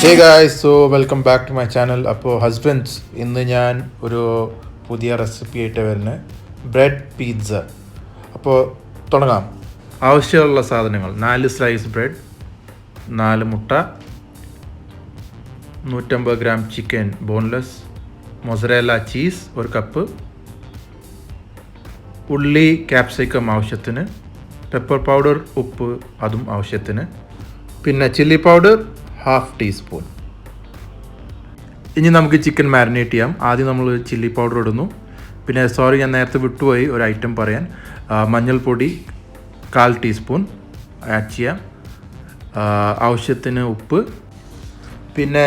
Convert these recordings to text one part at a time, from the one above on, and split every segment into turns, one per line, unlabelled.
Hey guys, so welcome back to my channel. അപ്പോൾ husbands ഇന്ന് ഞാൻ ഒരു പുതിയ റെസിപ്പി ആയിട്ട് വരുന്നത് ബ്രെഡ് പിസ്സ. അപ്പോൾ തുടങ്ങാം. ആവശ്യമുള്ള സാധനങ്ങൾ 4 സ്ലൈസ് ബ്രെഡ്, 4 മുട്ട, 150 gram chicken boneless, mozzarella cheese 1 cup, ഉള്ളി ക്യാപ്സിക്കം ആവശ്യത്തിന്, പെപ്പർ പൗഡർ ഉപ്പ് അതും ആവശ്യത്തിന്, പിന്നെ ചില്ലി പൗഡർ 1/2 ടീസ്പൂൺ. ഇനി നമുക്ക് ചിക്കൻ മാരിനേറ്റ് ചെയ്യാം. ആദ്യം നമ്മൾ ചില്ലി പൗഡർ ഇടുന്നു. പിന്നെ ഞാൻ നേരത്തെ വിട്ടുപോയി ഒരു ഐറ്റം പറയാൻ. മഞ്ഞൾപ്പൊടി 1/4 ടീസ്പൂൺ ആഡ് ചെയ്യാം. ആവശ്യത്തിന് ഉപ്പ്. പിന്നെ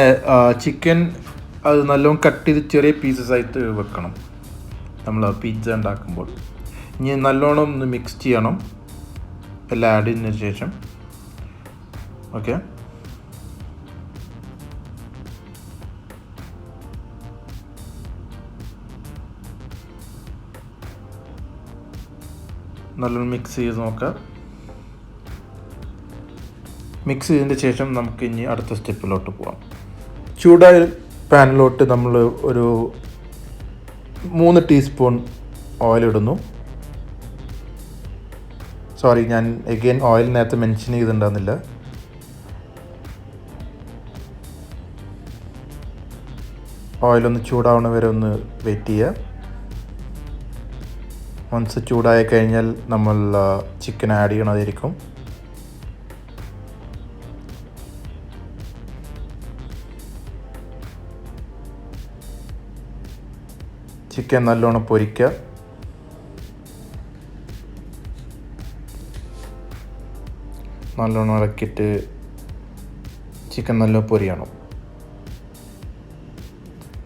ചിക്കൻ അത് നല്ലോണം കട്ട് ചെയ്ത് ചെറിയ പീസസ് ആയിട്ട് വെക്കണം നമ്മൾ പിസ്സ ഉണ്ടാക്കുമ്പോൾ. ഇനി നല്ലോണം ഒന്ന് മിക്സ് ചെയ്യണം എല്ലാം ആഡ് ചെയ്തതിന് ശേഷം. ഓക്കെ, നല്ലോണം മിക്സ് ചെയ്ത് നോക്കാം. മിക്സ് ചെയ്തതിന് ശേഷം നമുക്ക് ഇനി അടുത്ത സ്റ്റെപ്പിലോട്ട് പോകാം. ചൂടായ പാനിലോട്ട് നമ്മൾ ഒരു 3 ടീസ്പൂൺ ഓയിൽ ഇടുന്നു. ഞാൻ എഗെയിൻ ഓയിൽ നേരത്തെ മെൻഷൻ ചെയ്തിട്ടുണ്ടാകുന്നില്ല. ഓയിലൊന്ന് ചൂടാവണ വരെ ഒന്ന് വെയിറ്റ് ചെയ്യുക. വൺസ് ചൂടായി കഴിഞ്ഞാൽ നമ്മൾ ചിക്കൻ ആഡ് ചെയ്യണതായിരിക്കും. ചിക്കൻ നല്ലോണം പൊരിക്കുക. നല്ലോണം ഇളക്കിയിട്ട് ചിക്കൻ നല്ലോണം പൊരിയണം.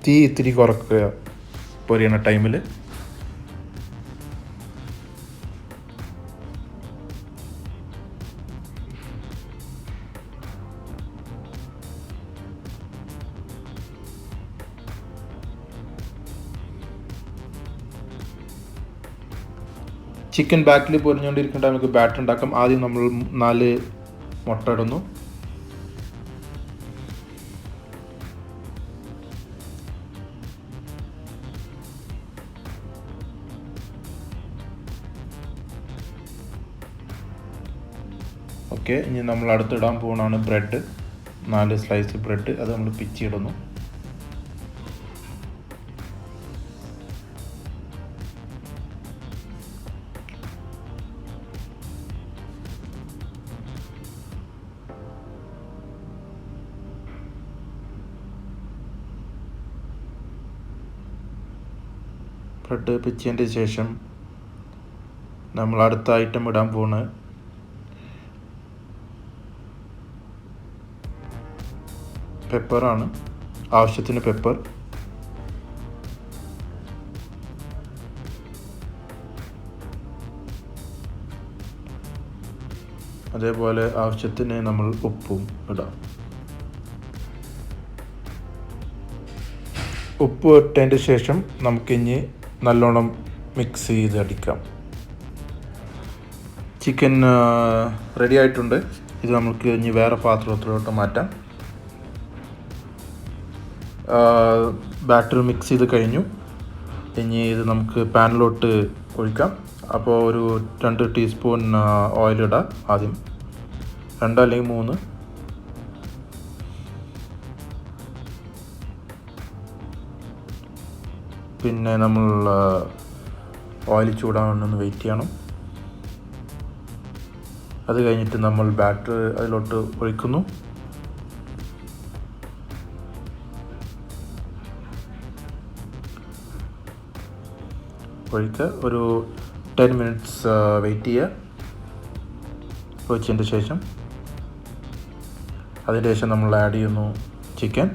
തീ ഇത്തിരി കുറക്കുക പൊരിയണ ടൈമിൽ. ചിക്കൻ ബാക്കിൽ പൊരിഞ്ഞുകൊണ്ടിരിക്കേണ്ട നമുക്ക് ബാറ്റർ ഉണ്ടാക്കാം. ആദ്യം നമ്മൾ 4 മുട്ട ഇടുന്നു. ഓക്കെ, ഇനി നമ്മൾ അടുത്തിടാൻ പോകുന്നതാണ് ബ്രെഡ്. 4 സ്ലൈസ് ബ്രെഡ് അത് നമ്മൾ പിച്ചിടുന്നു. ബ്രെഡ് പിച്ചതിൻ്റെ ശേഷം നമ്മൾ അടുത്ത ഐറ്റം ഇടാൻ പോകുന്നത് പെപ്പറാണ്. ആവശ്യത്തിന് പെപ്പർ. അതേപോലെ ആവശ്യത്തിന് നമ്മൾ ഉപ്പും ഇടാം. ഉപ്പ് ഇട്ടതിൻ്റെ ശേഷം നമുക്കിനി നല്ലോണം മിക്സ് ചെയ്ത് അടിക്കാം. ചിക്കൻ റെഡി ആയിട്ടുണ്ട്. ഇത് നമുക്ക് ഇനി വേറെ പാത്രത്തിലോട്ട് മാറ്റാം. ബാറ്റർ മിക്സ് ചെയ്ത് കഴിഞ്ഞു. ഇനി ഇത് നമുക്ക് പാനിലോട്ട് ഒഴിക്കാം. അപ്പോൾ ഒരു 2 ടീസ്പൂൺ ഓയിലിടാം. ആദ്യം 2 അല്ലെങ്കിൽ 3. പിന്നെ നമ്മൾ ഓയിൽ ചൂടാവാനൊന്ന് വെയിറ്റ് ചെയ്യണം. അത് കഴിഞ്ഞിട്ട് നമ്മൾ ബാറ്റർ അതിലോട്ട് ഒഴിക്കുന്നു. ഒഴിക്കുക. ഒരു 10 മിനിറ്റ്സ് വെയിറ്റ് ചെയ്യുക. ഒഴിച്ചതിൻ്റെ ശേഷം അതിന് ശേഷം നമ്മൾ ആഡ് ചെയ്യുന്നു ചിക്കൻ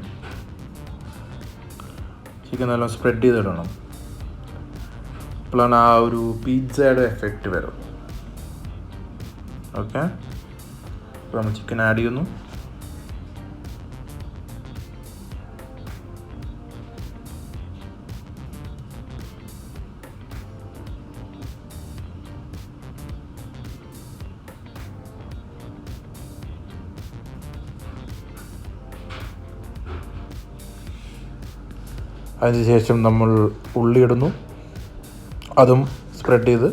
നല്ല സ്പ്രെഡ് ചെയ്തിടണം. അപ്പോഴാണ് ആ ഒരു പിസ്സയുടെ എഫക്റ്റ് വരും. ഓക്കെ, അപ്പോൾ നമ്മൾ ചിക്കൻ ആഡ് ചെയ്യുന്നു. അതിനുശേഷം നമ്മൾ ഉള്ളി ഇടുന്നു, അതും സ്പ്രെഡ് ചെയ്ത്.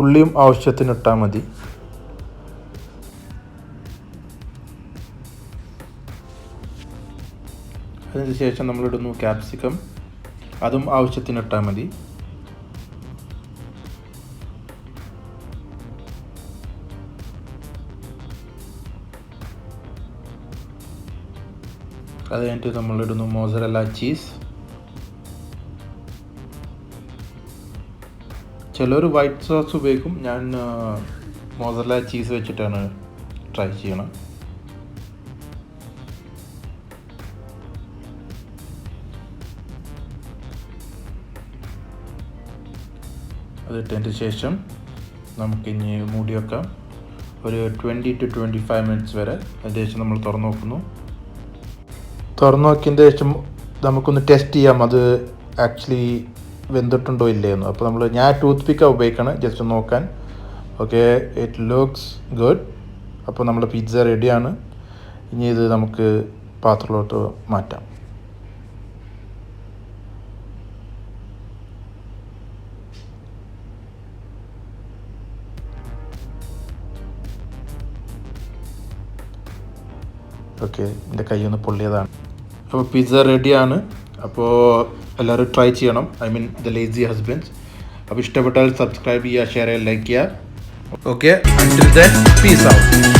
ഉള്ളിയും ആവശ്യത്തിന് ഇട്ടാൽ മതി. അതിനുശേഷം നമ്മളിടുന്നു ക്യാപ്സിക്കം, അതും ആവശ്യത്തിന് ഇട്ടാൽ മതി. അത് കഴിഞ്ഞിട്ട് നമ്മളിടുന്നു മോസറല്ല ചീസ്. ചിലർ വൈറ്റ് സോസ് ഉപയോഗിക്കും, ഞാൻ മോസറല്ല ചീസ് വെച്ചിട്ടാണ് ട്രൈ ചെയ്യണം. അതിട്ടതിന് ശേഷം നമുക്കിനി മൂടി വെക്കാം ഒരു 20 to 25 മിനിറ്റ്സ് വരെ. അതിനുശേഷം നമ്മൾ തുറന്നു നോക്കുന്നു. തുറന്നു നോക്കിയതിന് ശേഷം നമുക്കൊന്ന് ടെസ്റ്റ് ചെയ്യാം അത് ആക്ച്വലി വെന്തിട്ടുണ്ടോ ഇല്ലയെന്ന്. അപ്പോൾ ഞാൻ ടൂത്ത് പിക്കാണ് ഉപയോഗിക്കണം ജസ്റ്റ് നോക്കാൻ. Okay, it looks good. അപ്പോൾ നമ്മുടെ പിസ്സ റെഡിയാണ്. ഇനി ഇത് നമുക്ക് പാത്രത്തിലോട്ട് മാറ്റാം. ഓക്കെ, എൻ്റെ കൈയൊന്ന് പൊള്ളിയതാണ്. അപ്പോൾ പിസ്സ റെഡിയാണ്. അപ്പോൾ എല്ലാവരും ട്രൈ ചെയ്യണം. I mean the lazy husbands. അപ്പോൾ ഇഷ്ടപ്പെട്ടാൽ സബ്സ്ക്രൈബ് ചെയ്യുക, ഷെയർ ചെയ്യുക, ലൈക്ക് ചെയ്യുക. Okay, until then peace out.